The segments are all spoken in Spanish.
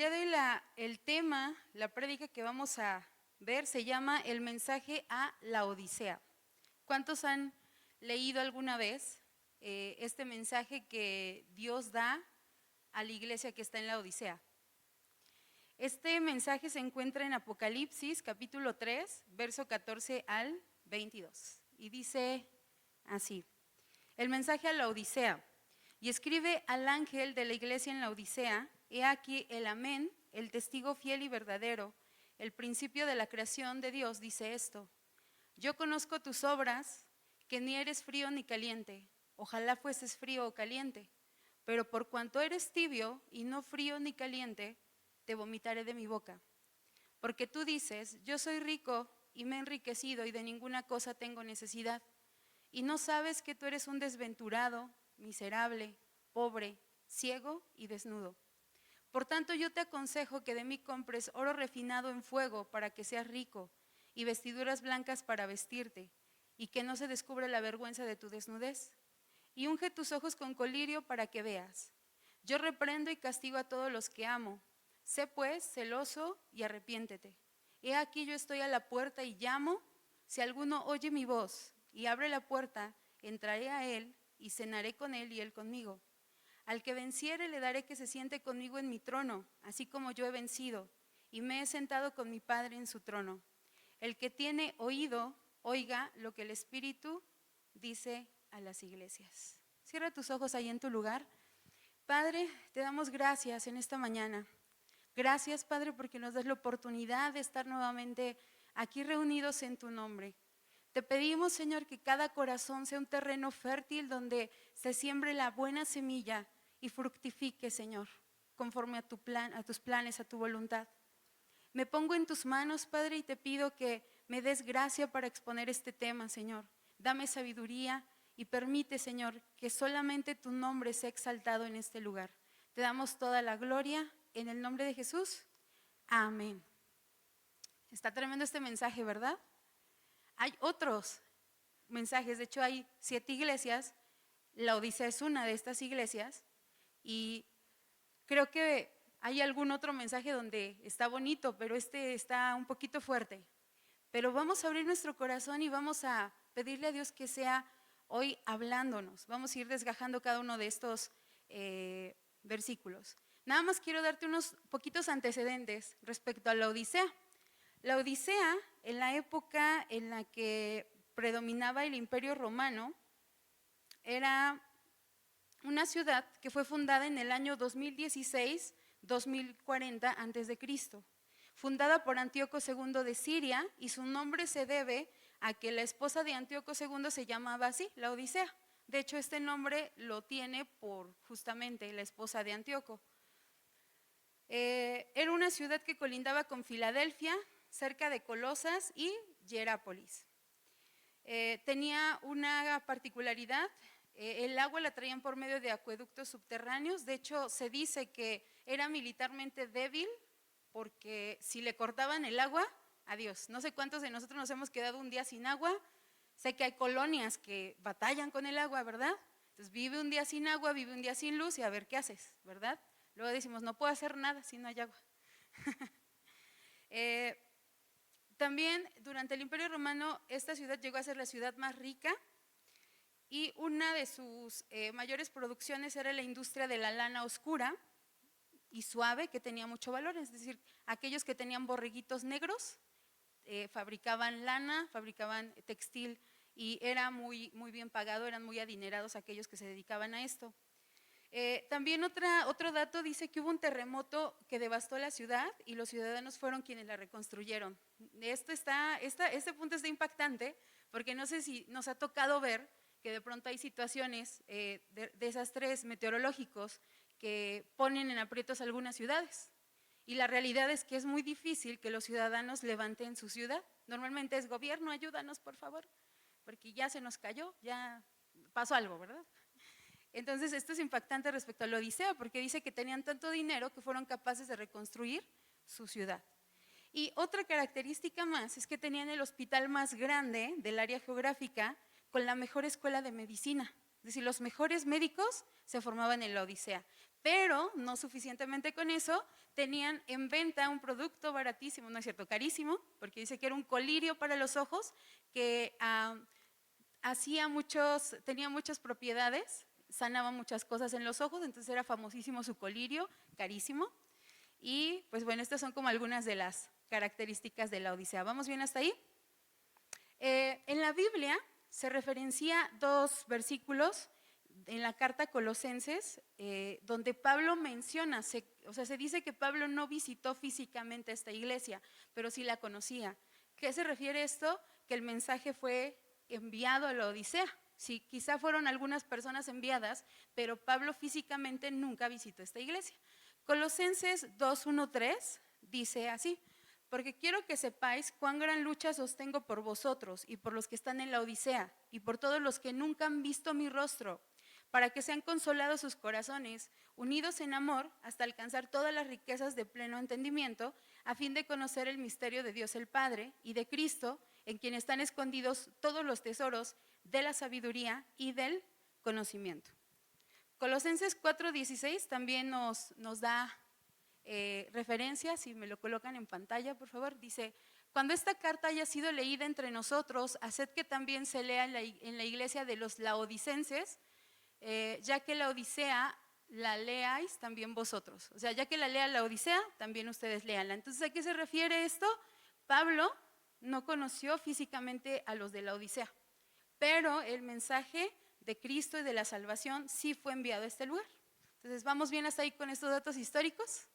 día de hoy el tema, la prédica que vamos a ver se llama El mensaje a la Odisea. ¿Cuántos han leído alguna vez este mensaje que Dios da a la iglesia que está en la Odisea? Este mensaje se encuentra en Apocalipsis capítulo 3, verso 14 al 22 y dice así: el mensaje a la Odisea. Y escribe al ángel de la iglesia en la Odisea: he aquí el amén, el testigo fiel y verdadero, el principio de la creación de Dios, dice esto: yo conozco tus obras, que ni eres frío ni caliente, ojalá fueses frío o caliente, pero por cuanto eres tibio y no frío ni caliente, te vomitaré de mi boca. Porque tú dices: yo soy rico y me he enriquecido y de ninguna cosa tengo necesidad, y no sabes que tú eres un desventurado, miserable, pobre, ciego y desnudo. Por tanto, yo te aconsejo que de mí compres oro refinado en fuego para que seas rico, y vestiduras blancas para vestirte, y que no se descubra la vergüenza de tu desnudez. Y unge tus ojos con colirio para que veas. Yo reprendo y castigo a todos los que amo. Sé pues celoso y arrepiéntete. He aquí yo estoy a la puerta y llamo. Si alguno oye mi voz y abre la puerta, entraré a él y cenaré con él y él conmigo. Al que venciere le daré que se siente conmigo en mi trono, así como yo he vencido, y me he sentado con mi Padre en su trono. El que tiene oído, oiga lo que el Espíritu dice a las iglesias. Cierra tus ojos ahí en tu lugar. Padre, te damos gracias en esta mañana. Gracias, Padre, porque nos das la oportunidad de estar nuevamente aquí reunidos en tu nombre. Te pedimos, Señor, que cada corazón sea un terreno fértil donde se siembre la buena semilla y fructifique, Señor, conforme a tu plan, a tus planes, a tu voluntad. Me pongo en tus manos, Padre, y te pido que me des gracia para exponer este tema, Señor. Dame sabiduría y permite, Señor, que solamente tu nombre sea exaltado en este lugar. Te damos toda la gloria en el nombre de Jesús. Amén. Está tremendo este mensaje, ¿verdad? Hay otros mensajes, de hecho hay 7 iglesias, la Odisea es una de estas iglesias, y creo que hay algún otro mensaje donde está bonito, pero este está un poquito fuerte. Pero vamos a abrir nuestro corazón y vamos a pedirle a Dios que sea hoy hablándonos. Vamos a ir desgajando cada uno de estos versículos. Nada más quiero darte unos poquitos antecedentes respecto a la Odisea. La Odisea, en la época en la que predominaba el Imperio Romano, era una ciudad que fue fundada en el año 2016-2040 a.C., fundada por Antíoco II de Siria, y su nombre se debe a que la esposa de Antíoco II se llamaba así, la Odisea. De hecho, este nombre lo tiene por justamente la esposa de Antíoco. Era una ciudad que colindaba con Filadelfia, cerca de Colosas y Hierápolis. Tenía una particularidad: el agua la traían por medio de acueductos subterráneos. De hecho, se dice que era militarmente débil porque si le cortaban el agua, adiós. No sé cuántos de nosotros nos hemos quedado un día sin agua. Sé que hay colonias que batallan con el agua, ¿verdad? Entonces vive un día sin agua, vive un día sin luz y a ver qué haces, ¿verdad? Luego decimos, no puedo hacer nada si no hay agua. También durante el Imperio Romano esta ciudad llegó a ser la ciudad más rica, y una de sus mayores producciones era la industria de la lana oscura y suave, que tenía mucho valor. Es decir, aquellos que tenían borreguitos negros fabricaban lana, fabricaban textil, y era muy bien pagado, eran muy adinerados aquellos que se dedicaban a esto. También otro dato dice que hubo un terremoto que devastó la ciudad y los ciudadanos fueron quienes la reconstruyeron. Este punto está impactante porque no sé si nos ha tocado ver que de pronto hay situaciones de desastres meteorológicos que ponen en aprietos algunas ciudades, y la realidad es que es muy difícil que los ciudadanos levanten su ciudad. Normalmente es: gobierno, ayúdanos por favor, porque ya se nos cayó, ya pasó algo, ¿verdad? Entonces esto es impactante respecto a la Odisea, porque dice que tenían tanto dinero que fueron capaces de reconstruir su ciudad. Y otra característica más es que tenían el hospital más grande del área geográfica, con la mejor escuela de medicina. Es decir, los mejores médicos se formaban en la Odisea. pero no suficientemente con eso, tenían en venta un producto baratísimo, no es cierto, carísimo, porque dice que era un colirio para los ojos que tenía muchas propiedades, sanaba muchas cosas en los ojos, entonces era famosísimo su colirio, carísimo. Y pues bueno, estas son como algunas de las características de la Odisea. ¿Vamos bien hasta ahí? En la Biblia se referencia 2 versículos en la carta a Colosenses, donde Pablo menciona, se dice que Pablo no visitó físicamente esta iglesia, pero sí la conocía. ¿Qué se refiere esto? Que el mensaje fue enviado a la Odisea. Sí, quizá fueron algunas personas enviadas, pero Pablo físicamente nunca visitó esta iglesia. Colosenses 2:1-3 dice así: porque quiero que sepáis cuán gran lucha sostengo por vosotros y por los que están en la Odisea y por todos los que nunca han visto mi rostro, para que sean consolados sus corazones, unidos en amor hasta alcanzar todas las riquezas de pleno entendimiento, a fin de conocer el misterio de Dios el Padre y de Cristo, en quien están escondidos todos los tesoros de la sabiduría y del conocimiento. Colosenses 4:16 también nos da referencia, si me lo colocan en pantalla, por favor. Dice: cuando esta carta haya sido leída entre nosotros, haced que también se lea en la iglesia de los laodicenses, ya que la Odisea la leáis también vosotros. O sea, ya que la lea la Odisea, también ustedes léanla. Entonces, ¿a qué se refiere esto? Pablo no conoció físicamente a los de la Odisea, pero el mensaje de Cristo y de la salvación sí fue enviado a este lugar. Entonces, ¿vamos bien hasta ahí con estos datos históricos?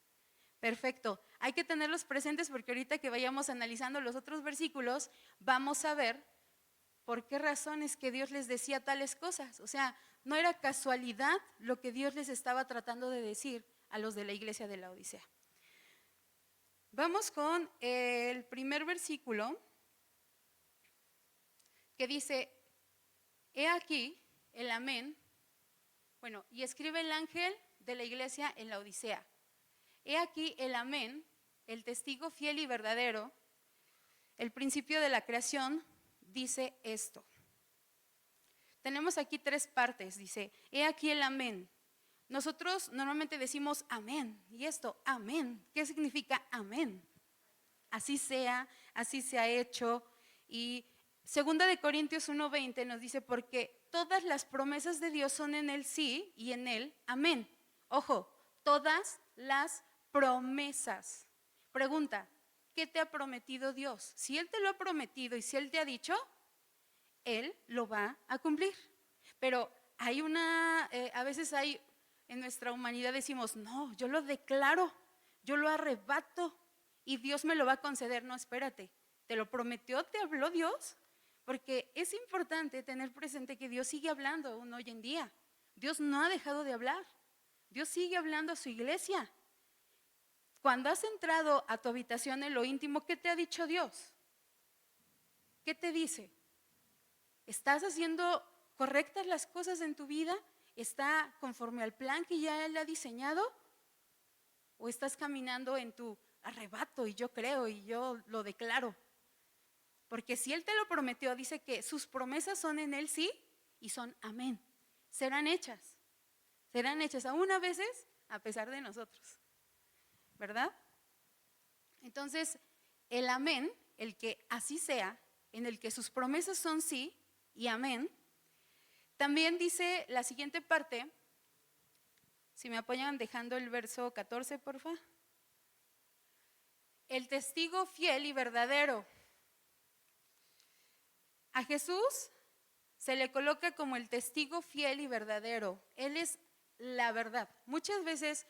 Perfecto. Hay que tenerlos presentes porque ahorita que vayamos analizando los otros versículos, vamos a ver por qué razones que Dios les decía tales cosas. O sea, no era casualidad lo que Dios les estaba tratando de decir a los de la iglesia de la Odisea. Vamos con el primer versículo que dice: he aquí el amén. Bueno, y escribe el ángel de la iglesia en la Odisea: he aquí el amén, el testigo fiel y verdadero, el principio de la creación, dice esto. Tenemos aquí 3 partes, dice: he aquí el amén. Nosotros normalmente decimos amén, y esto, amén. ¿Qué significa amén? Así sea, así se ha hecho. Y 2 de Corintios 1:20 nos dice: porque todas las promesas de Dios son en el sí y en el amén. Ojo, todas las promesas. Pregunta: ¿qué te ha prometido Dios? Si Él te lo ha prometido y si Él te ha dicho, Él lo va a cumplir. Pero hay a veces en nuestra humanidad decimos: no, yo lo declaro, yo lo arrebato y Dios me lo va a conceder. No, espérate, ¿te lo prometió, te habló Dios? Porque es importante tener presente que Dios sigue hablando aún hoy en día. Dios no ha dejado de hablar. Dios sigue hablando a su iglesia. Cuando has entrado a tu habitación en lo íntimo, ¿qué te ha dicho Dios? ¿Qué te dice? ¿Estás haciendo correctas las cosas en tu vida? ¿Está conforme al plan que ya Él ha diseñado? ¿O estás caminando en tu arrebato y yo creo y yo lo declaro? Porque si Él te lo prometió, dice que sus promesas son en Él sí y son amén. Serán hechas aún a veces a pesar de nosotros, ¿verdad? Entonces, el amén, el que así sea, en el que sus promesas son sí y amén, también dice la siguiente parte. Si me apoyan dejando el verso 14, por favor. El testigo fiel y verdadero. A Jesús se le coloca como el testigo fiel y verdadero. Él es la verdad. Muchas veces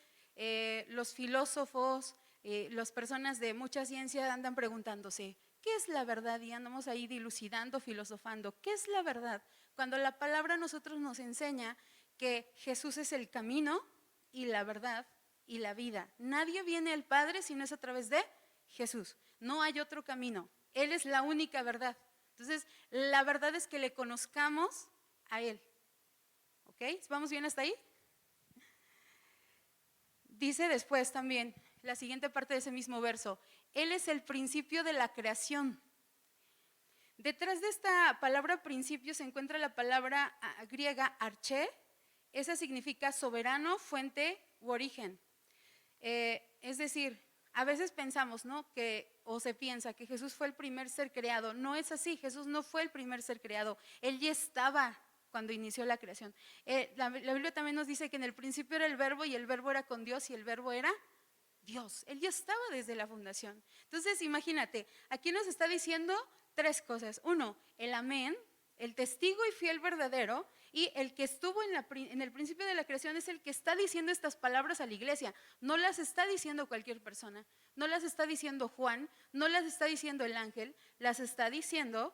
los filósofos, las personas de mucha ciencia andan preguntándose: ¿qué es la verdad? Y andamos ahí dilucidando, filosofando. ¿Qué es la verdad? Cuando la palabra a nosotros nos enseña que Jesús es el camino y la verdad y la vida. Nadie viene al Padre si no es a través de Jesús. No hay otro camino. Él es la única verdad. Entonces, la verdad es que le conozcamos a Él. ¿Ok? ¿Vamos bien hasta ahí? Dice después también, la siguiente parte de ese mismo verso: Él es el principio de la creación. Detrás de esta palabra principio se encuentra la palabra griega arché. Esa significa soberano, fuente u origen. Es decir, a veces pensamos, ¿no? O se piensa que Jesús fue el primer ser creado. No es así, Jesús no fue el primer ser creado. Él ya estaba cuando inició la creación. La Biblia también nos dice que en el principio era el verbo y el verbo era con Dios y el verbo era Dios. Él ya estaba desde la fundación. Entonces, imagínate, aquí nos está diciendo tres cosas. Uno, el amén, el testigo y fiel verdadero, y el que estuvo en el principio de la creación es el que está diciendo estas palabras a la iglesia. No las está diciendo cualquier persona, no las está diciendo Juan, no las está diciendo el ángel, las está diciendo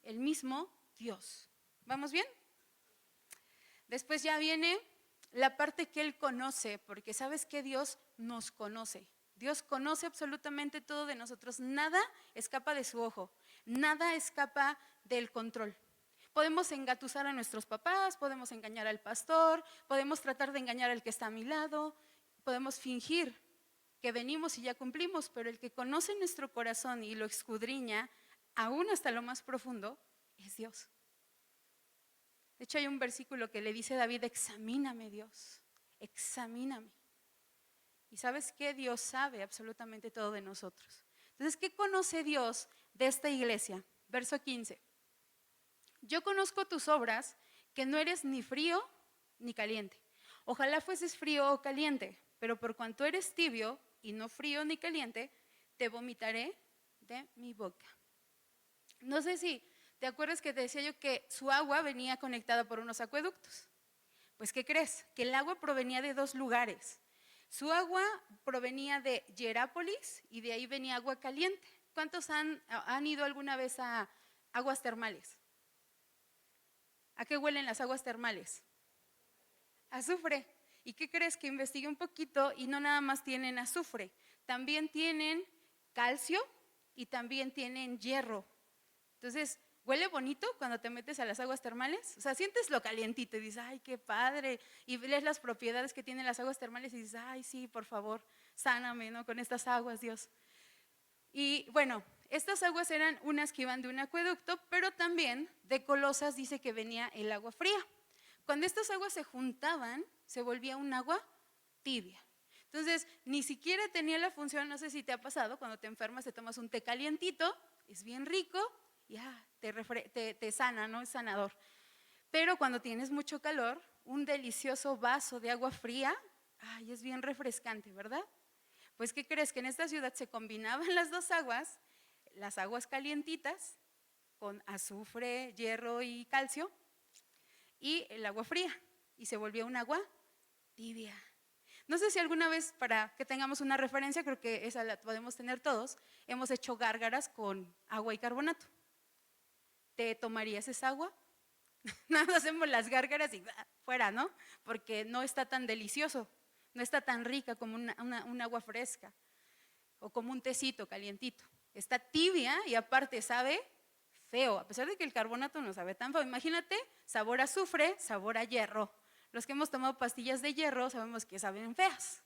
el mismo Dios. ¿Vamos bien? Después ya viene la parte que Él conoce, porque sabes que Dios nos conoce. Dios conoce absolutamente todo de nosotros. Nada escapa de su ojo, nada escapa del control. Podemos engatusar a nuestros papás, podemos engañar al pastor, podemos tratar de engañar al que está a mi lado, podemos fingir que venimos y ya cumplimos, pero el que conoce nuestro corazón y lo escudriña, aún hasta lo más profundo, es Dios. De hecho, hay un versículo que le dice a David: examíname, Dios, examíname. Y ¿sabes qué? Dios sabe absolutamente todo de nosotros. Entonces, ¿qué conoce Dios de esta iglesia? Verso 15. Yo conozco tus obras, que no eres ni frío ni caliente. Ojalá fueses frío o caliente, pero por cuanto eres tibio y no frío ni caliente, te vomitaré de mi boca. No sé si te acuerdas que te decía yo que su agua venía conectada por unos acueductos. Pues, ¿qué crees? Que el agua provenía de dos lugares. Su agua provenía de Hierápolis y de ahí venía agua caliente. ¿Cuántos han ido alguna vez a aguas termales? ¿A qué huelen las aguas termales? Azufre. ¿Y qué crees? Que investigué un poquito y no nada más tienen azufre, también tienen calcio y también tienen hierro. Entonces, ¿huele bonito cuando te metes a las aguas termales? O sea, sientes lo calientito y dices: ay, qué padre. Y lees las propiedades que tienen las aguas termales y dices: ay, sí, por favor, sáname, ¿no? Con estas aguas, Dios. Y bueno, estas aguas eran unas que iban de un acueducto, pero también de Colosas dice que venía el agua fría. Cuando estas aguas se juntaban, se volvía un agua tibia. Entonces, ni siquiera tenía la función, no sé si te ha pasado, cuando te enfermas te tomas un té calientito, es bien rico, y te sana, ¿no? Es sanador. Pero cuando tienes mucho calor, un delicioso vaso de agua fría, ay, es bien refrescante, ¿verdad? Pues, ¿qué crees? Que en esta ciudad se combinaban las dos aguas, las aguas calientitas con azufre, hierro y calcio, y el agua fría, y se volvió un agua tibia. No sé si alguna vez, para que tengamos una referencia, creo que esa la podemos tener todos, hemos hecho gárgaras con agua y carbonato. ¿Te tomarías esa agua? Nada más hacemos las gárgaras y fuera, ¿no? Porque no está tan delicioso, no está tan rica como un agua fresca o como un tecito calientito. Está tibia y aparte sabe feo, a pesar de que el carbonato no sabe tan feo. Imagínate, sabor a azufre, sabor a hierro. Los que hemos tomado pastillas de hierro sabemos que saben feas,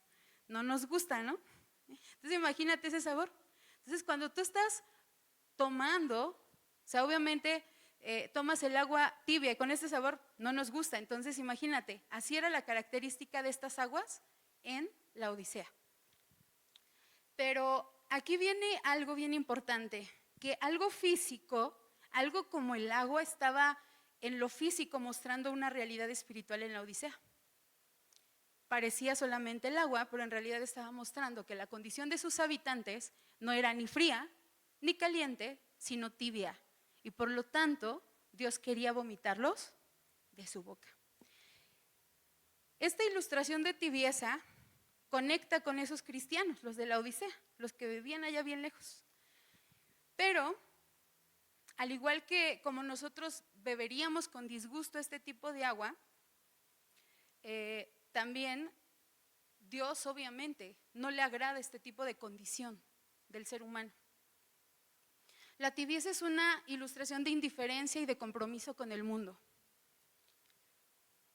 no nos gusta, ¿no? Entonces imagínate ese sabor. Entonces cuando tú estás tomando, o sea, obviamente tomas el agua tibia y con este sabor no nos gusta. Entonces imagínate, así era la característica de estas aguas en la Odisea. Pero aquí viene algo bien importante, que algo físico, algo como el agua, estaba en lo físico mostrando una realidad espiritual en la Odisea. Parecía solamente el agua, pero en realidad estaba mostrando que la condición de sus habitantes no era ni fría ni caliente, sino tibia. Y por lo tanto, Dios quería vomitarlos de su boca. Esta ilustración de tibieza conecta con esos cristianos, los de la Odisea, los que vivían allá bien lejos. Pero, al igual que como nosotros beberíamos con disgusto este tipo de agua, también Dios obviamente no le agrada este tipo de condición del ser humano. La tibieza es una ilustración de indiferencia y de compromiso con el mundo.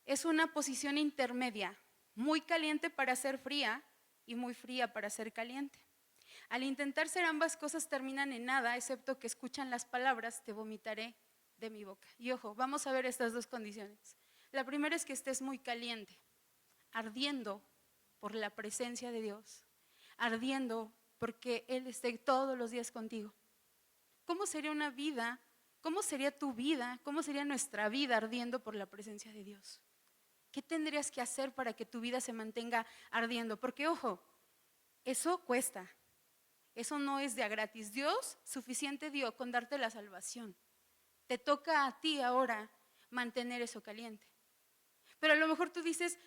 Es una posición intermedia, muy caliente para ser fría y muy fría para ser caliente. Al intentar ser ambas cosas terminan en nada, excepto que escuchan las palabras: te vomitaré de mi boca. Y ojo, vamos a ver estas dos condiciones. La primera es que estés muy caliente, ardiendo por la presencia de Dios, ardiendo porque Él esté todos los días contigo? ¿Cómo sería una vida? ¿Cómo sería tu vida? ¿Cómo sería nuestra vida ardiendo por la presencia de Dios? ¿Qué tendrías que hacer para que tu vida se mantenga ardiendo? Porque ojo, eso cuesta, eso no es de a gratis. Dios suficiente dio con darte la salvación. Te toca a ti ahora mantener eso caliente. Pero a lo mejor tú dices,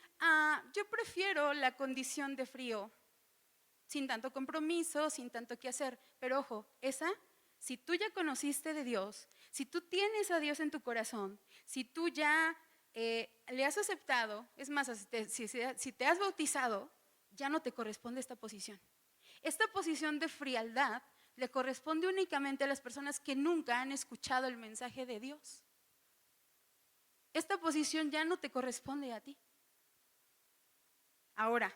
yo prefiero la condición de frío, sin tanto compromiso, sin tanto que hacer. Pero ojo, si tú ya conociste de Dios, si tú tienes a Dios en tu corazón, si tú ya le has aceptado, es más, si te has bautizado, ya no te corresponde esta posición. Esta posición de frialdad le corresponde únicamente a las personas que nunca han escuchado el mensaje de Dios. Esta posición ya no te corresponde a ti. Ahora,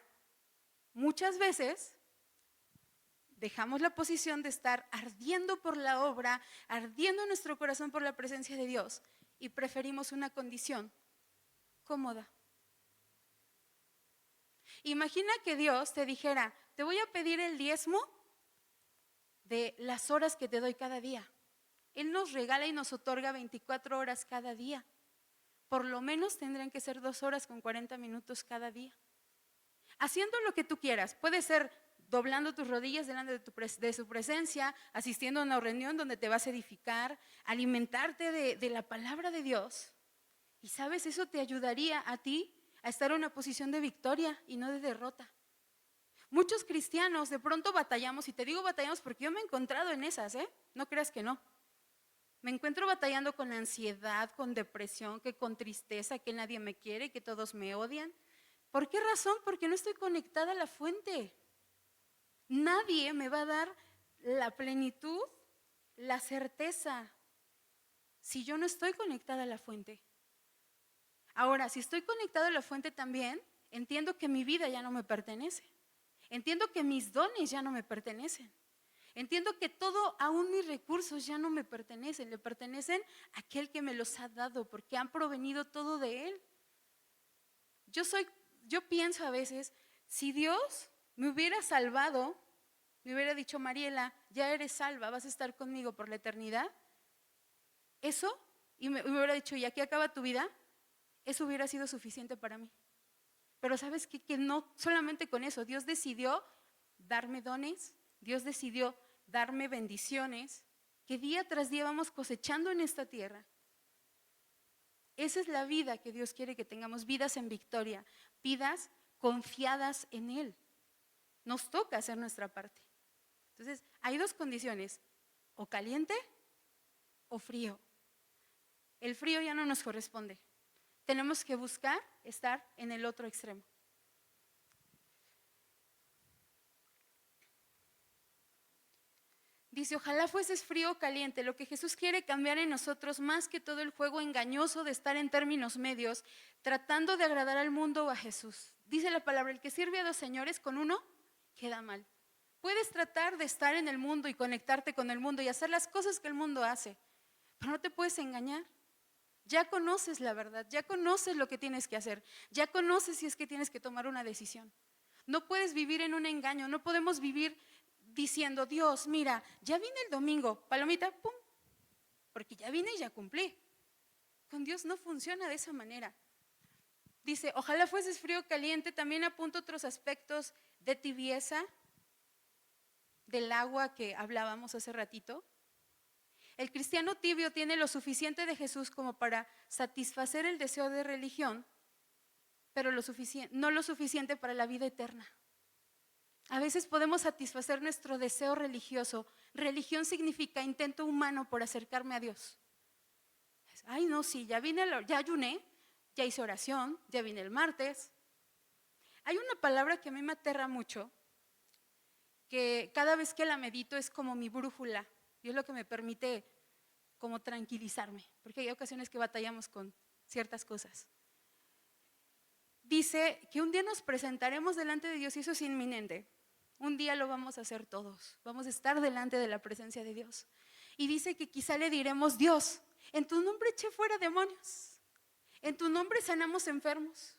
muchas veces dejamos la posición de estar ardiendo por la obra, ardiendo nuestro corazón por la presencia de Dios y preferimos una condición cómoda. Imagina que Dios te dijera, te voy a pedir el diezmo de las horas que te doy cada día. Él nos regala y nos otorga 24 horas cada día. Por lo menos tendrían que ser 2 horas con 40 minutos cada día. Haciendo lo que tú quieras, puede ser doblando tus rodillas delante de su presencia, asistiendo a una reunión donde te vas a edificar, alimentarte de la palabra de Dios. Y sabes, eso te ayudaría a ti a estar en una posición de victoria y no de derrota. Muchos cristianos de pronto batallamos, y te digo batallamos porque yo me he encontrado en esas, no creas que no. Me encuentro batallando con ansiedad, con depresión, que con tristeza, que nadie me quiere, que todos me odian. ¿Por qué razón? Porque no estoy conectada a la fuente. Nadie me va a dar la plenitud, la certeza, si yo no estoy conectada a la fuente. Ahora, si estoy conectada a la fuente también, entiendo que mi vida ya no me pertenece. Entiendo que mis dones ya no me pertenecen. Entiendo que todo, aún mis recursos ya no me pertenecen, le pertenecen a aquel que me los ha dado, porque han provenido todo de Él. Yo pienso a veces, si Dios me hubiera salvado, me hubiera dicho, Mariela, ya eres salva, vas a estar conmigo por la eternidad, eso, y me hubiera dicho, ¿y aquí acaba tu vida? Eso hubiera sido suficiente para mí. Pero ¿sabes qué? Que no solamente con eso, Dios decidió darme dones, Dios decidió darme bendiciones que día tras día vamos cosechando en esta tierra. Esa es la vida que Dios quiere que tengamos, vidas en victoria, vidas confiadas en Él. Nos toca hacer nuestra parte. Entonces, hay dos condiciones, o caliente o frío. El frío ya no nos corresponde. Tenemos que buscar estar en el otro extremo. Dice, ojalá fueses frío o caliente. Lo que Jesús quiere cambiar en nosotros, más que todo el juego engañoso de estar en términos medios, tratando de agradar al mundo o a Jesús. Dice la palabra, el que sirve a dos señores, con uno queda mal. Puedes tratar de estar en el mundo y conectarte con el mundo y hacer las cosas que el mundo hace, pero no te puedes engañar. Ya conoces la verdad, ya conoces lo que tienes que hacer, ya conoces si es que tienes que tomar una decisión. No puedes vivir en un engaño, no podemos vivir diciendo, Dios, mira, ya vine el domingo, palomita, pum, porque ya vine y ya cumplí. Con Dios no funciona de esa manera. Dice, ojalá fueses frío o caliente, también apunta otros aspectos de tibieza, del agua que hablábamos hace ratito. El cristiano tibio tiene lo suficiente de Jesús como para satisfacer el deseo de religión, pero no lo suficiente para la vida eterna. A veces podemos satisfacer nuestro deseo religioso. Religión significa intento humano por acercarme a Dios. Ay, no, sí, ya ayuné, ya hice oración, ya vine el martes. Hay una palabra que a mí me aterra mucho, que cada vez que la medito es como mi brújula, y es lo que me permite como tranquilizarme, porque hay ocasiones que batallamos con ciertas cosas. Dice que un día nos presentaremos delante de Dios y eso es inminente. Un día lo vamos a hacer todos, vamos a estar delante de la presencia de Dios. Y dice que quizá le diremos, Dios, en tu nombre eché fuera demonios, en tu nombre sanamos enfermos.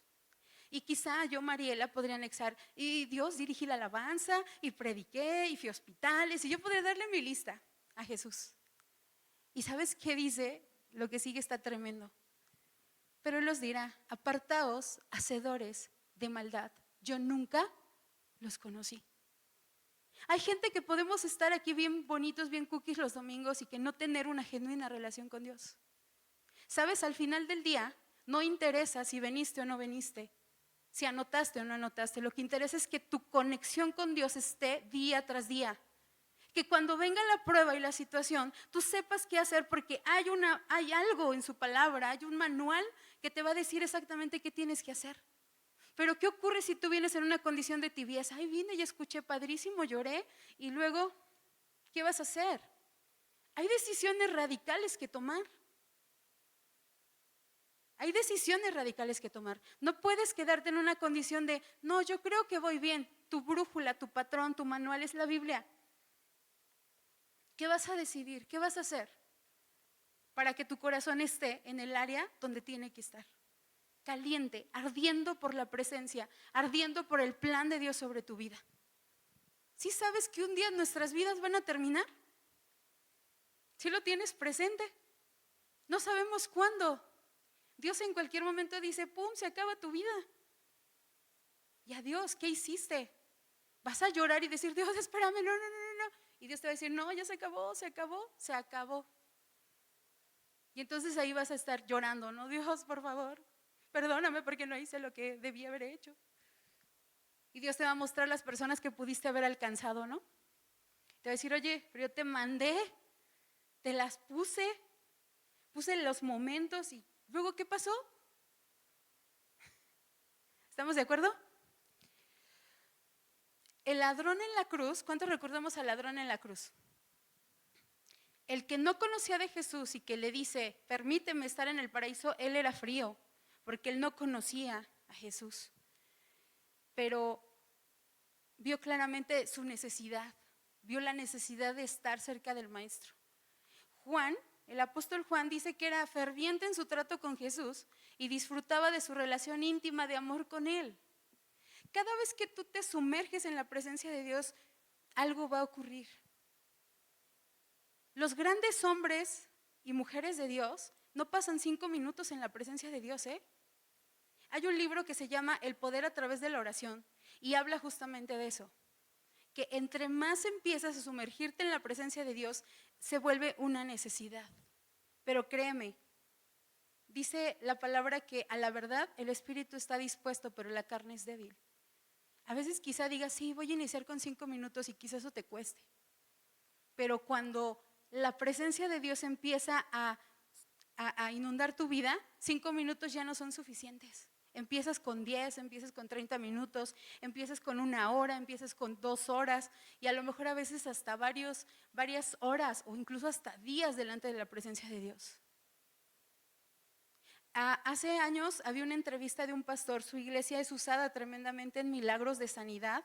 Y quizá yo, Mariela, podría anexar, y Dios, dirigí la alabanza, y prediqué, y fui a hospitales, y yo podría darle mi lista a Jesús. ¿Y sabes qué dice? Lo que sigue está tremendo. Pero Él os dirá, apartaos, hacedores de maldad, yo nunca los conocí. Hay gente que podemos estar aquí bien bonitos, bien cookies los domingos y que no tener una genuina relación con Dios. ¿Sabes? Al final del día no interesa si veniste o no veniste, si anotaste o no anotaste. Lo que interesa es que tu conexión con Dios esté día tras día. Que cuando venga la prueba y la situación, tú sepas qué hacer porque hay algo en su palabra, hay un manual que te va a decir exactamente qué tienes que hacer. Pero ¿qué ocurre si tú vienes en una condición de tibieza? Ay, vine y escuché padrísimo, lloré y luego, ¿qué vas a hacer? Hay decisiones radicales que tomar. Hay decisiones radicales que tomar. No puedes quedarte en una condición de, no, yo creo que voy bien. Tu brújula, tu patrón, tu manual es la Biblia. ¿Qué vas a decidir? ¿Qué vas a hacer para que tu corazón esté en el área donde tiene que estar? Caliente, ardiendo por la presencia, ardiendo por el plan de Dios sobre tu vida. ¿Sí sabes que un día nuestras vidas van a terminar? ¿Sí lo tienes presente? No sabemos cuándo. Dios en cualquier momento dice, pum, se acaba tu vida. Y adiós, ¿qué hiciste? Vas a llorar y decir, Dios, espérame, no. Y Dios te va a decir, no, ya se acabó, se acabó, se acabó. Y entonces ahí vas a estar llorando, ¿no? Dios, por favor, perdóname porque no hice lo que debía haber hecho. Y Dios te va a mostrar las personas que pudiste haber alcanzado, ¿no? Te va a decir, oye, pero yo te mandé, te las puse los momentos y luego, ¿qué pasó? ¿Estamos de acuerdo? El ladrón en la cruz, ¿cuántos recordamos al ladrón en la cruz? El que no conocía de Jesús y que le dice, permíteme estar en el paraíso, él era frío, porque él no conocía a Jesús. Pero vio claramente su necesidad, vio la necesidad de estar cerca del Maestro. Juan, el apóstol Juan, dice que era ferviente en su trato con Jesús y disfrutaba de su relación íntima de amor con él. Cada vez que tú te sumerges en la presencia de Dios, algo va a ocurrir. Los grandes hombres y mujeres de Dios no pasan 5 minutos en la presencia de Dios, ¿eh? Hay un libro que se llama El poder a través de la oración y habla justamente de eso, que entre más empiezas a sumergirte en la presencia de Dios, se vuelve una necesidad. Pero créeme, dice la palabra que a la verdad el espíritu está dispuesto, pero la carne es débil. A veces quizá digas, sí, voy a iniciar con 5 minutos y quizá eso te cueste. Pero cuando la presencia de Dios empieza a inundar tu vida, 5 minutos ya no son suficientes. Empiezas con 10, empiezas con 30 minutos, empiezas con 1 hora, empiezas con 2 horas y a lo mejor a veces hasta varias horas o incluso hasta días delante de la presencia de Dios. Hace años había una entrevista de un pastor, su iglesia es usada tremendamente en milagros de sanidad,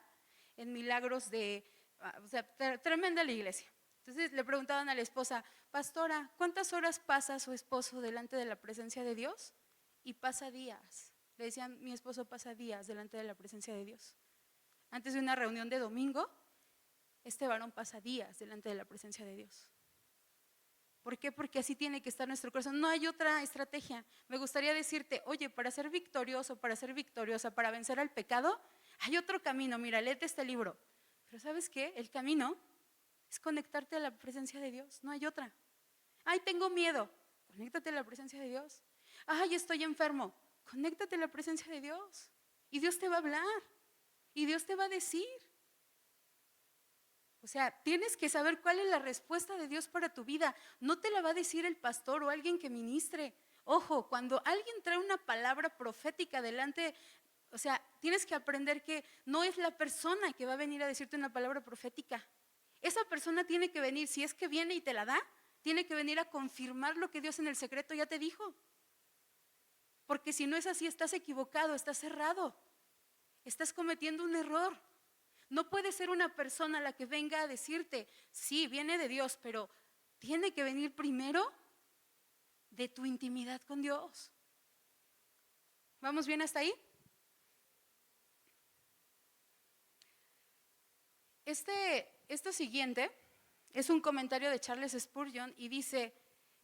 en milagros o sea, tremenda la iglesia. Entonces le preguntaban a la esposa, pastora, ¿cuántas horas pasa su esposo delante de la presencia de Dios? Y pasa días. Le decían, mi esposo pasa días delante de la presencia de Dios. Antes de una reunión de domingo, este varón pasa días delante de la presencia de Dios. ¿Por qué? Porque así tiene que estar nuestro corazón. No hay otra estrategia. Me gustaría decirte, oye, para ser victorioso, para ser victoriosa, para vencer al pecado, hay otro camino. Mira, léete este libro. Pero ¿sabes qué? El camino es conectarte a la presencia de Dios. No hay otra. Ay, tengo miedo. Conéctate a la presencia de Dios. Ay, estoy enfermo. Conéctate a la presencia de Dios. Y Dios te va a hablar. Y Dios te va a decir. O sea, tienes que saber cuál es la respuesta de Dios para tu vida. No te la va a decir el pastor o alguien que ministre. Ojo, cuando alguien trae una palabra profética delante, o sea, tienes que aprender que no es la persona que va a venir a decirte una palabra profética. Esa persona tiene que venir, si es que viene y te la da, tiene que venir a confirmar lo que Dios en el secreto ya te dijo. Porque si no es así, estás equivocado, estás cerrado, estás cometiendo un error. No puede ser una persona la que venga a decirte, sí, viene de Dios, pero tiene que venir primero de tu intimidad con Dios. ¿Vamos bien hasta ahí? Esto siguiente es un comentario de Charles Spurgeon y dice: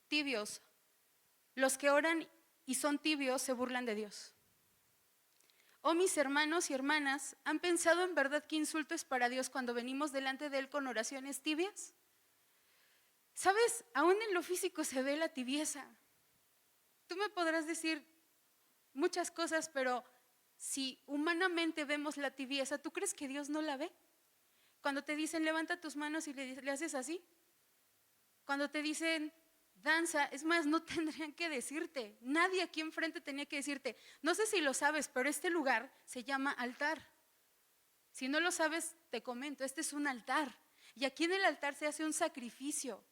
tibios, los que oran y son tibios se burlan de Dios. Oh, mis hermanos y hermanas, ¿han pensado en verdad qué insulto es para Dios cuando venimos delante de Él con oraciones tibias? ¿Sabes? Aún en lo físico se ve la tibieza. Tú me podrás decir muchas cosas, pero si humanamente vemos la tibieza, ¿tú crees que Dios no la ve? Cuando te dicen levanta tus manos y le haces así. Cuando te dicen danza, es más, no tendrían que decirte. Nadie aquí enfrente tenía que decirte. No sé si lo sabes, pero este lugar se llama altar. Si no lo sabes, te comento, este es un altar. Y aquí en el altar se hace un sacrificio.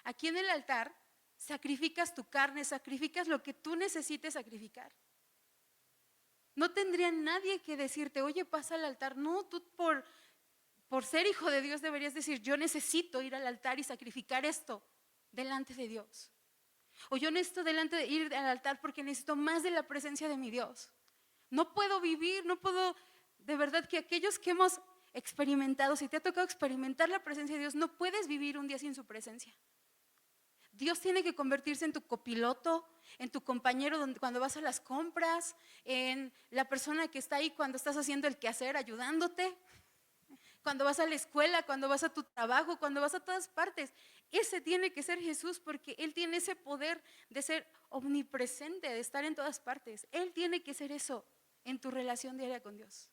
Aquí en el altar sacrificas tu carne, sacrificas lo que tú necesites sacrificar. No tendría nadie que decirte, oye, pasa al altar. No, tú por ser hijo de Dios deberías decir, yo necesito ir al altar y sacrificar esto delante de Dios. O yo necesito ir al altar porque necesito más de la presencia de mi Dios. No puedo vivir, no puedo, de verdad que aquellos que hemos experimentado, si te ha tocado experimentar la presencia de Dios, no puedes vivir un día sin su presencia. Dios tiene que convertirse en tu copiloto, en tu compañero cuando vas a las compras, en la persona que está ahí cuando estás haciendo el quehacer, ayudándote, cuando vas a la escuela, cuando vas a tu trabajo, cuando vas a todas partes. Ese tiene que ser Jesús porque Él tiene ese poder de ser omnipresente, de estar en todas partes. Él tiene que ser eso en tu relación diaria con Dios.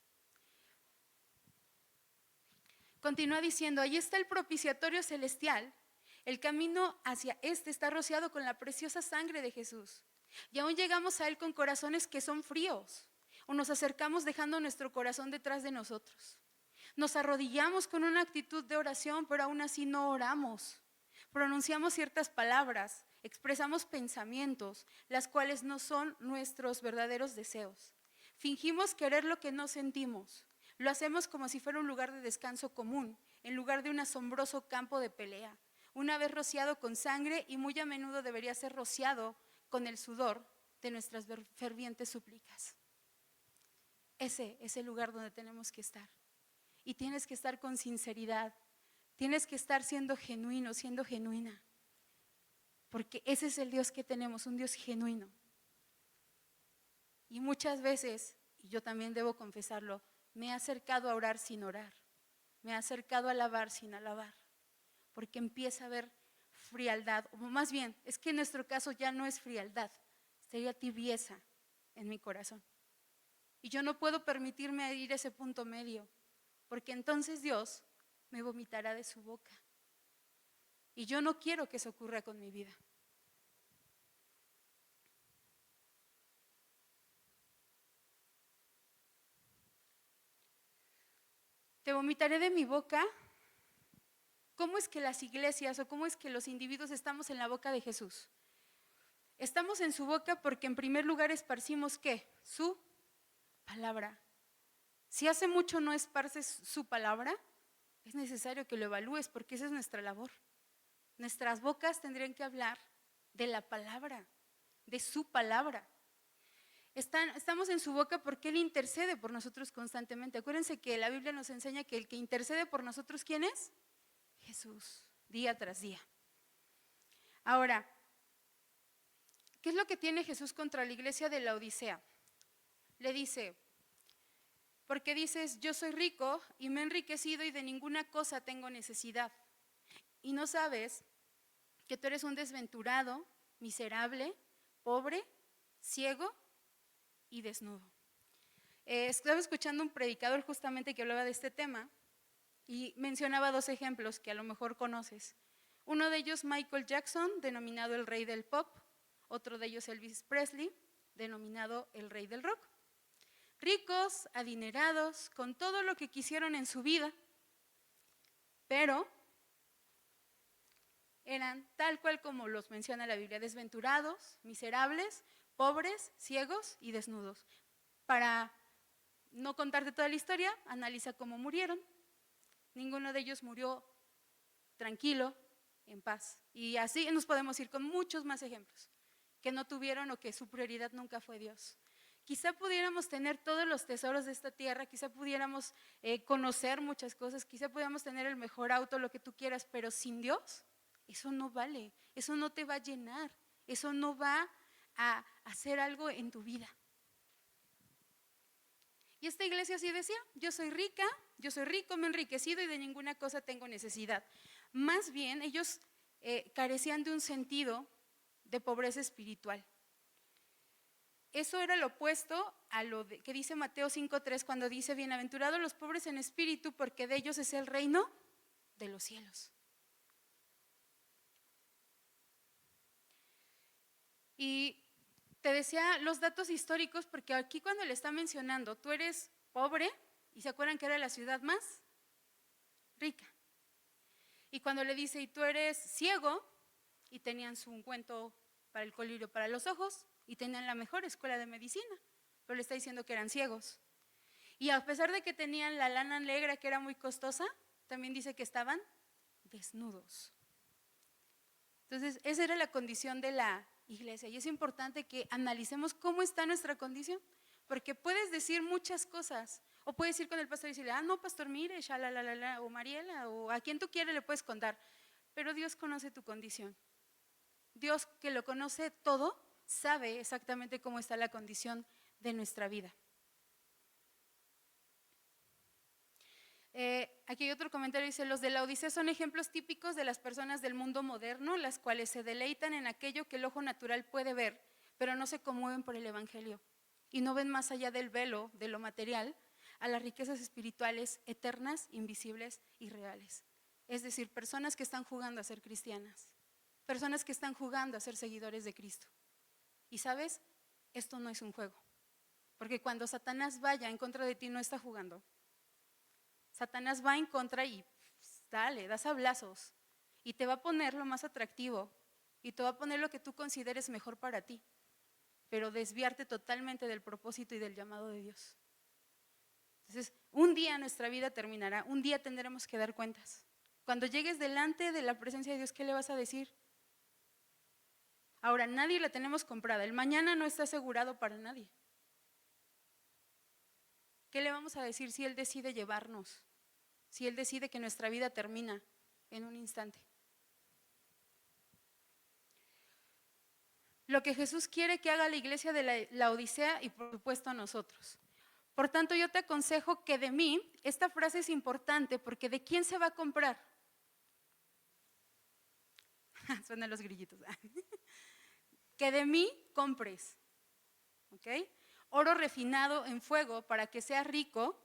Continúa diciendo, ahí está el propiciatorio celestial. El camino hacia este está rociado con la preciosa sangre de Jesús. Y aún llegamos a Él con corazones que son fríos, o nos acercamos dejando nuestro corazón detrás de nosotros. Nos arrodillamos con una actitud de oración, pero aún así no oramos. Pronunciamos ciertas palabras, expresamos pensamientos, las cuales no son nuestros verdaderos deseos. Fingimos querer lo que no sentimos. Lo hacemos como si fuera un lugar de descanso común, en lugar de un asombroso campo de pelea. Una vez rociado con sangre y muy a menudo debería ser rociado con el sudor de nuestras fervientes súplicas. Ese es el lugar donde tenemos que estar. Y tienes que estar con sinceridad, tienes que estar siendo genuino, siendo genuina. Porque ese es el Dios que tenemos, un Dios genuino. Y muchas veces, y yo también debo confesarlo, me he acercado a orar sin orar. Me he acercado a alabar sin alabar. Porque empieza a haber frialdad, o más bien, es que en nuestro caso ya no es frialdad, sería tibieza en mi corazón. Y yo no puedo permitirme ir a ese punto medio, porque entonces Dios me vomitará de su boca. Y yo no quiero que eso ocurra con mi vida. Te vomitaré de mi boca. ¿Cómo es que las iglesias o cómo es que los individuos estamos en la boca de Jesús? Estamos en su boca porque en primer lugar esparcimos ¿qué? Su palabra. Si hace mucho no esparces su palabra, es necesario que lo evalúes porque esa es nuestra labor. Nuestras bocas tendrían que hablar de la palabra, de su palabra. Estamos en su boca porque Él intercede por nosotros constantemente. Acuérdense que la Biblia nos enseña que el que intercede por nosotros, ¿quién es? Jesús, día tras día. Ahora, ¿qué es lo que tiene Jesús contra la iglesia de la Odisea? Le dice, porque dices, yo soy rico y me he enriquecido y de ninguna cosa tengo necesidad. Y no sabes que tú eres un desventurado, miserable, pobre, ciego y desnudo. Estaba escuchando un predicador justamente que hablaba de este tema y mencionaba dos ejemplos que a lo mejor conoces. Uno de ellos Michael Jackson, denominado el rey del pop. Otro de ellos Elvis Presley, denominado el rey del rock. Ricos, adinerados, con todo lo que quisieron en su vida, pero eran tal cual como los menciona la Biblia, desventurados, miserables, pobres, ciegos y desnudos. Para no contarte toda la historia, analiza cómo murieron. Ninguno de ellos murió tranquilo, en paz. Y así nos podemos ir con muchos más ejemplos, que no tuvieron o que su prioridad nunca fue Dios, Quizá pudiéramos tener todos los tesoros de esta tierra, quizá pudiéramos conocer muchas cosas, quizá pudiéramos tener el mejor auto, lo que tú quieras, pero sin Dios, eso no vale, eso no te va a llenar, eso no va a hacer algo en tu vida. Y esta iglesia así decía, yo soy rica, yo soy rico, me he enriquecido y de ninguna cosa tengo necesidad. Más bien, ellos carecían de un sentido de pobreza espiritual. Eso era lo opuesto a lo que dice Mateo 5:3 cuando dice, bienaventurados los pobres en espíritu, porque de ellos es el reino de los cielos. Y te decía los datos históricos, porque aquí cuando le está mencionando, tú eres pobre, y se acuerdan que era la ciudad más rica. Y cuando le dice, y tú eres ciego, y tenían su ungüento para el colirio para los ojos, y tenían la mejor escuela de medicina, pero le está diciendo que eran ciegos. Y a pesar de que tenían la lana negra que era muy costosa, también dice que estaban desnudos. Entonces, esa era la condición de la iglesia y es importante que analicemos cómo está nuestra condición, porque puedes decir muchas cosas, o puedes ir con el pastor y decirle, no, pastor, mire, shalalala, o Mariela, o a quien tú quieras le puedes contar, pero Dios conoce tu condición. Dios, que lo conoce todo, sabe exactamente cómo está la condición de nuestra vida. Aquí hay otro comentario, dice, los de la Odisea son ejemplos típicos de las personas del mundo moderno, las cuales se deleitan en aquello que el ojo natural puede ver, pero no se conmueven por el evangelio y no ven más allá del velo de lo material a las riquezas espirituales eternas, invisibles y reales. Es decir, personas que están jugando a ser cristianas, personas que están jugando a ser seguidores de Cristo. Y sabes, esto no es un juego, porque cuando Satanás vaya en contra de ti no está jugando. Satanás va en contra y dale, da sablazos y te va a poner lo más atractivo y te va a poner lo que tú consideres mejor para ti, pero desviarte totalmente del propósito y del llamado de Dios. Entonces, un día nuestra vida terminará, un día tendremos que dar cuentas. Cuando llegues delante de la presencia de Dios, ¿qué le vas a decir? Ahora, nadie la tenemos comprada, el mañana no está asegurado para nadie. ¿Qué le vamos a decir si Él decide llevarnos? Si Él decide que nuestra vida termina en un instante. Lo que Jesús quiere que haga la iglesia de la Odisea y por supuesto a nosotros. Por tanto, yo te aconsejo que de mí, esta frase es importante porque ¿de quién se va a comprar? Suenan los grillitos. Que de mí compres, ¿ok? Oro refinado en fuego para que seas rico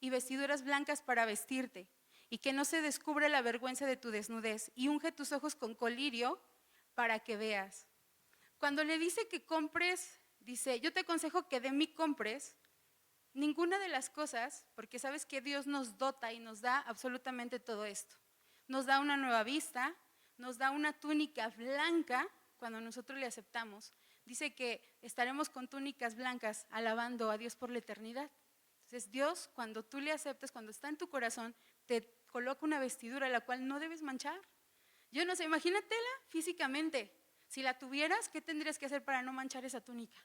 y vestiduras blancas para vestirte y que no se descubra la vergüenza de tu desnudez y unge tus ojos con colirio para que veas. Cuando le dice que compres, dice, yo te aconsejo que de mí compres ninguna de las cosas, porque sabes que Dios nos dota y nos da absolutamente todo esto. Nos da una nueva vista, nos da una túnica blanca cuando nosotros le aceptamos. Dice que estaremos con túnicas blancas alabando a Dios por la eternidad. Entonces Dios, cuando tú le aceptas, cuando está en tu corazón, te coloca una vestidura la cual no debes manchar. Yo no sé, imagínatela físicamente. Si la tuvieras, ¿qué tendrías que hacer para no manchar esa túnica?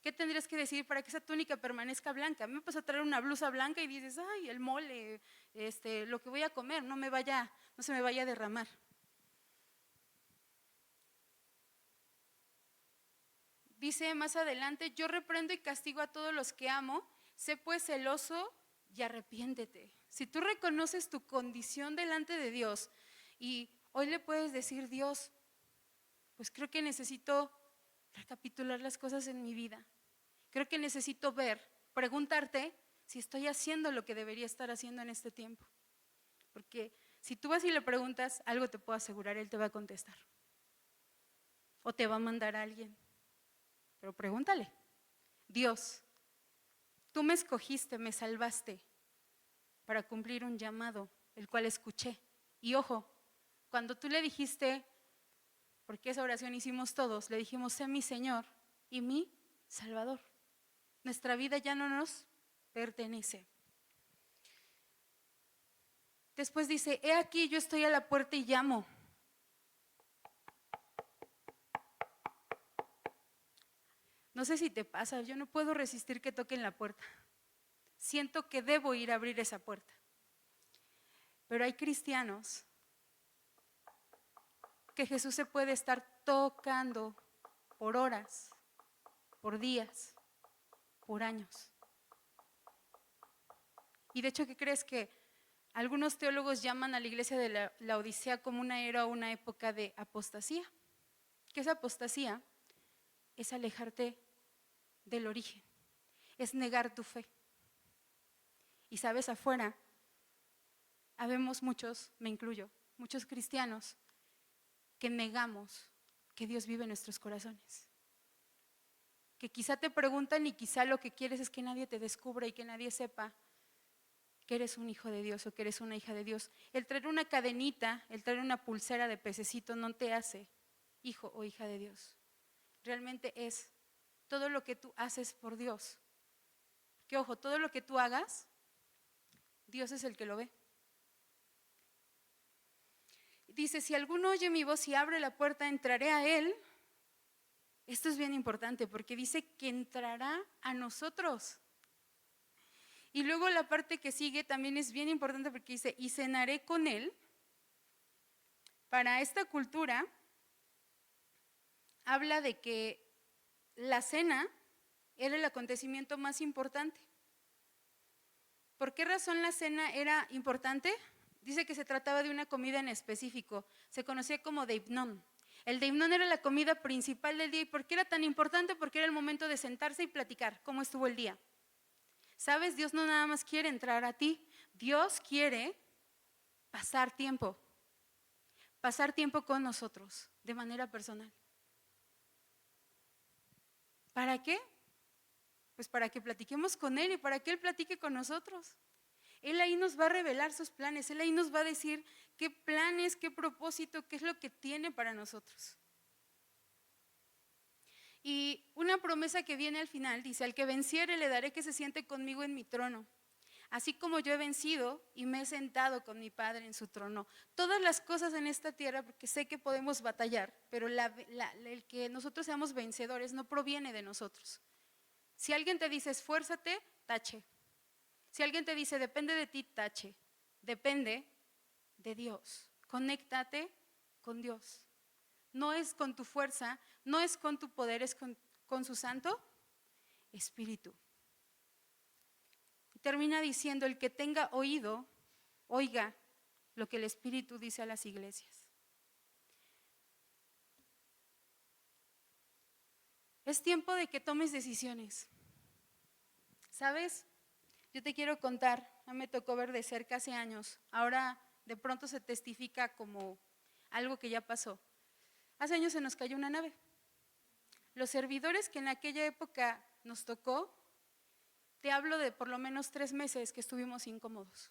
¿Qué tendrías que decir para que esa túnica permanezca blanca? A mí me pasó a traer una blusa blanca y dices, ay, el mole, lo que voy a comer, no se me vaya a derramar. Dice más adelante, yo reprendo y castigo a todos los que amo, sé pues celoso y arrepiéntete. Si tú reconoces tu condición delante de Dios y hoy le puedes decir, Dios, pues creo que necesito recapitular las cosas en mi vida. Creo que necesito preguntarte si estoy haciendo lo que debería estar haciendo en este tiempo. Porque si tú vas y le preguntas, algo te puedo asegurar, Él te va a contestar. O te va a mandar a alguien. Pero pregúntale, Dios, tú me escogiste, me salvaste para cumplir un llamado, el cual escuché. Y ojo, cuando tú le dijiste, porque esa oración hicimos todos, le dijimos, sé mi Señor y mi Salvador. Nuestra vida ya no nos pertenece. Después dice, he aquí yo estoy a la puerta y llamo. No sé si te pasa, yo no puedo resistir que toquen la puerta. Siento que debo ir a abrir esa puerta. Pero hay cristianos que Jesús se puede estar tocando por horas, por días, por años. Y de hecho, ¿qué crees? Que algunos teólogos llaman a la iglesia de la Odisea como una era o una época de apostasía. ¿Qué es apostasía? Es alejarte del origen, es negar tu fe. Y sabes, afuera habemos muchos, me incluyo, muchos cristianos que negamos que Dios vive en nuestros corazones. Que quizá te preguntan y quizá lo que quieres es que nadie te descubra y que nadie sepa que eres un hijo de Dios o que eres una hija de Dios. El traer una cadenita, el traer una pulsera de pececito no te hace hijo o hija de Dios. Realmente es todo lo que tú haces por Dios. Que ojo, todo lo que tú hagas, Dios es el que lo ve. Dice, si alguno oye mi voz y abre la puerta, entraré a él. Esto es bien importante porque dice que entrará a nosotros. Y luego la parte que sigue también es bien importante porque dice, y cenaré con él. Para esta cultura, habla de que la cena era el acontecimiento más importante. ¿Por qué razón la cena era importante? Dice que se trataba de una comida en específico, se conocía como deipnón. El deipnón era la comida principal del día. ¿Y por qué era tan importante? Porque era el momento de sentarse y platicar cómo estuvo el día. ¿Sabes? Dios no nada más quiere entrar a ti, Dios quiere pasar tiempo con nosotros de manera personal. ¿Para qué? Pues para que platiquemos con Él y para que Él platique con nosotros. Él ahí nos va a revelar sus planes, Él ahí nos va a decir qué planes, qué propósito, qué es lo que tiene para nosotros. Y una promesa que viene al final dice, al que venciere le daré que se siente conmigo en mi trono, así como yo he vencido y me he sentado con mi Padre en su trono. Todas las cosas en esta tierra, porque sé que podemos batallar, pero el que nosotros seamos vencedores no proviene de nosotros. Si alguien te dice esfuérzate, tache. Si alguien te dice depende de ti, tache. Depende de Dios. Conéctate con Dios. No es con tu fuerza, no es con tu poder, es con su Santo Espíritu. Y termina diciendo, el que tenga oído, oiga lo que el Espíritu dice a las iglesias. Es tiempo de que tomes decisiones. ¿Sabes? Yo te quiero contar, a mí me tocó ver de cerca hace años, ahora de pronto se testifica como algo que ya pasó. Hace años se nos cayó una nave. Los servidores que en aquella época nos tocó, te hablo de por lo menos 3 meses que estuvimos incómodos.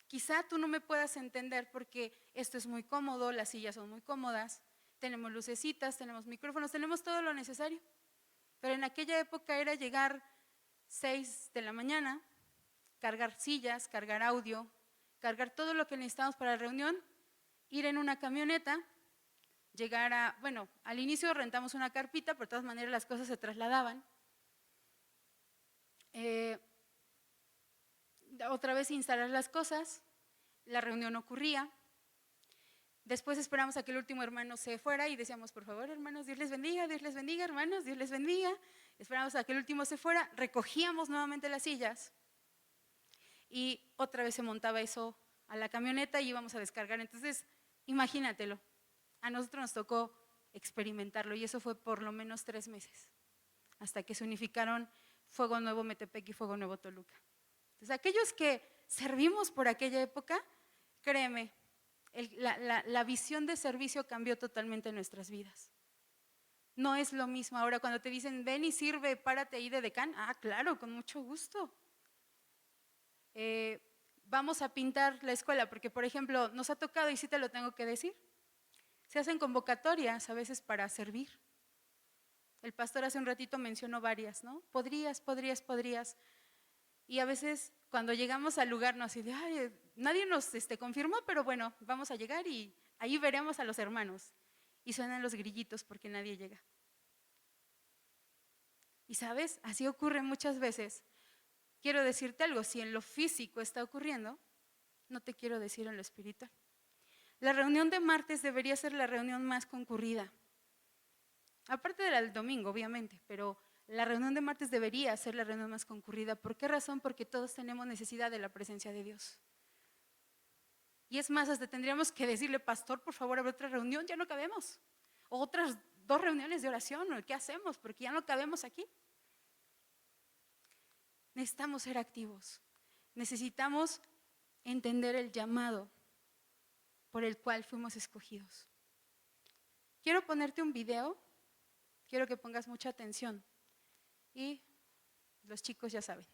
Quizá tú no me puedas entender porque esto es muy cómodo, las sillas son muy cómodas, tenemos lucecitas, tenemos micrófonos, tenemos todo lo necesario. Pero en aquella época era llegar 6 de la mañana, cargar sillas, cargar audio, cargar todo lo que necesitábamos para la reunión, ir en una camioneta, llegar al inicio rentamos una carpita, pero de todas maneras las cosas se trasladaban. Otra vez instalar las cosas, la reunión ocurría. Después esperamos a que el último hermano se fuera y decíamos, por favor, hermanos, Dios les bendiga, hermanos, Dios les bendiga. Esperamos a que el último se fuera, recogíamos nuevamente las sillas y otra vez se montaba eso a la camioneta y íbamos a descargar. Entonces, imagínatelo, a nosotros nos tocó experimentarlo y eso fue por lo menos 3 meses, hasta que se unificaron Fuego Nuevo Metepec y Fuego Nuevo Toluca. Entonces, aquellos que servimos por aquella época, créeme, la visión de servicio cambió totalmente en nuestras vidas. No es lo mismo ahora cuando te dicen, ven y sirve, párate ahí de decán. Ah, claro, con mucho gusto. Vamos a pintar la escuela, porque por ejemplo, nos ha tocado, y sí te lo tengo que decir, se hacen convocatorias a veces para servir. El pastor hace un ratito mencionó varias, ¿no? Podrías. Y a veces cuando llegamos al lugar nos dice, ay, nadie nos confirmó, pero bueno, vamos a llegar y ahí veremos a los hermanos. Y suenan los grillitos porque nadie llega. Y sabes, así ocurre muchas veces. Quiero decirte algo, si en lo físico está ocurriendo, no te quiero decir en lo espiritual. La reunión de martes debería ser la reunión más concurrida. Aparte de la del domingo, obviamente, pero la reunión de martes debería ser la reunión más concurrida. ¿Por qué razón? Porque todos tenemos necesidad de la presencia de Dios. Y es más, hasta tendríamos que decirle, pastor, por favor, abre otra reunión, ya no cabemos. O otras 2 reuniones de oración, ¿o qué hacemos? Porque ya no cabemos aquí. Necesitamos ser activos. Necesitamos entender el llamado por el cual fuimos escogidos. Quiero ponerte un video, quiero que pongas mucha atención. Y los chicos ya saben.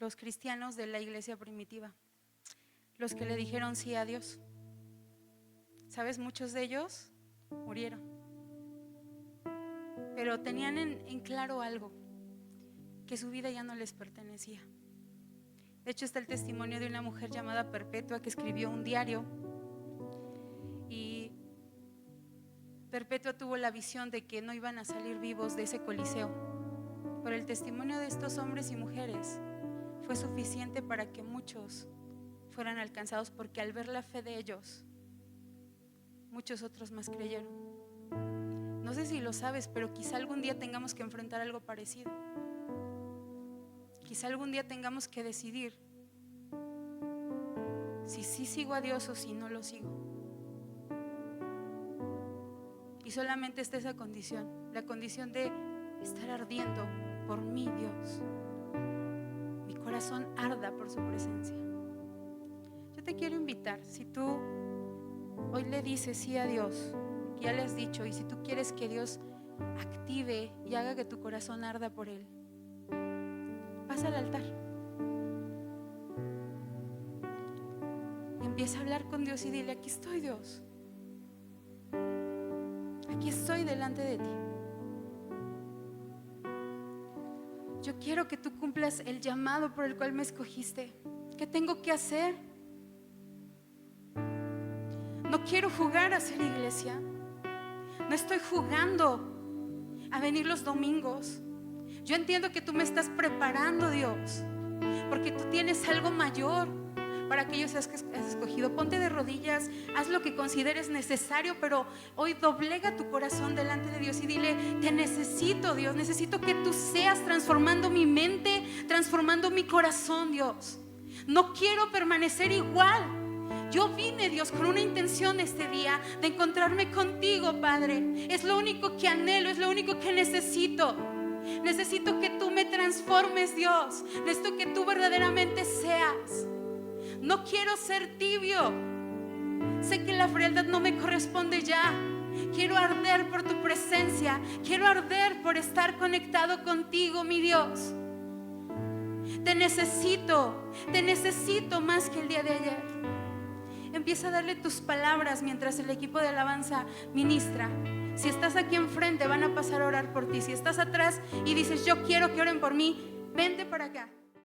Los cristianos de la iglesia primitiva, los que le dijeron sí a Dios. ¿Sabes? Muchos de ellos murieron, pero tenían en claro algo, que su vida ya no les pertenecía. De hecho, está el testimonio de una mujer llamada Perpetua que escribió un diario, y Perpetua tuvo la visión de que no iban a salir vivos de ese coliseo. Pero el testimonio de estos hombres y mujeres fue suficiente para que muchos fueran alcanzados, porque al ver la fe de ellos, muchos otros más creyeron. No sé si lo sabes, pero quizá algún día tengamos que enfrentar algo parecido. Quizá algún día tengamos que decidir si sí sigo a Dios o si no lo sigo. Y solamente está esa condición, la condición de estar ardiendo por mí, Dios. Mi corazón arda por su presencia. Yo te quiero invitar, si tú hoy le dices sí a Dios, que ya le has dicho, y si tú quieres que Dios active y haga que tu corazón arda por Él, pasa al altar y empieza a hablar con Dios y dile: aquí estoy, Dios, aquí estoy delante de ti. Yo quiero que tú cumplas el llamado por el cual me escogiste. ¿Qué tengo que hacer? No quiero jugar a ser iglesia. No estoy jugando a venir los domingos. Yo entiendo que tú me estás preparando, Dios, porque tú tienes algo mayor para aquellos que has escogido. Ponte de rodillas, haz lo que consideres necesario, pero hoy doblega tu corazón delante de Dios y dile: te necesito, Dios, necesito que tú seas transformando mi mente, transformando mi corazón, Dios. No quiero permanecer igual. Yo vine, Dios, con una intención este día de encontrarme contigo, Padre. Es lo único que anhelo, es lo único que necesito. Necesito que tú me transformes, Dios. Necesito que tú verdaderamente seas. No quiero ser tibio. Sé que la frialdad no me corresponde ya. Quiero arder por tu presencia. Quiero arder por estar conectado contigo, mi Dios. Te necesito más que el día de ayer. Empieza a darle tus palabras mientras el equipo de alabanza ministra. Si estás aquí enfrente, van a pasar a orar por ti. Si estás atrás y dices: yo quiero que oren por mí, vente para acá.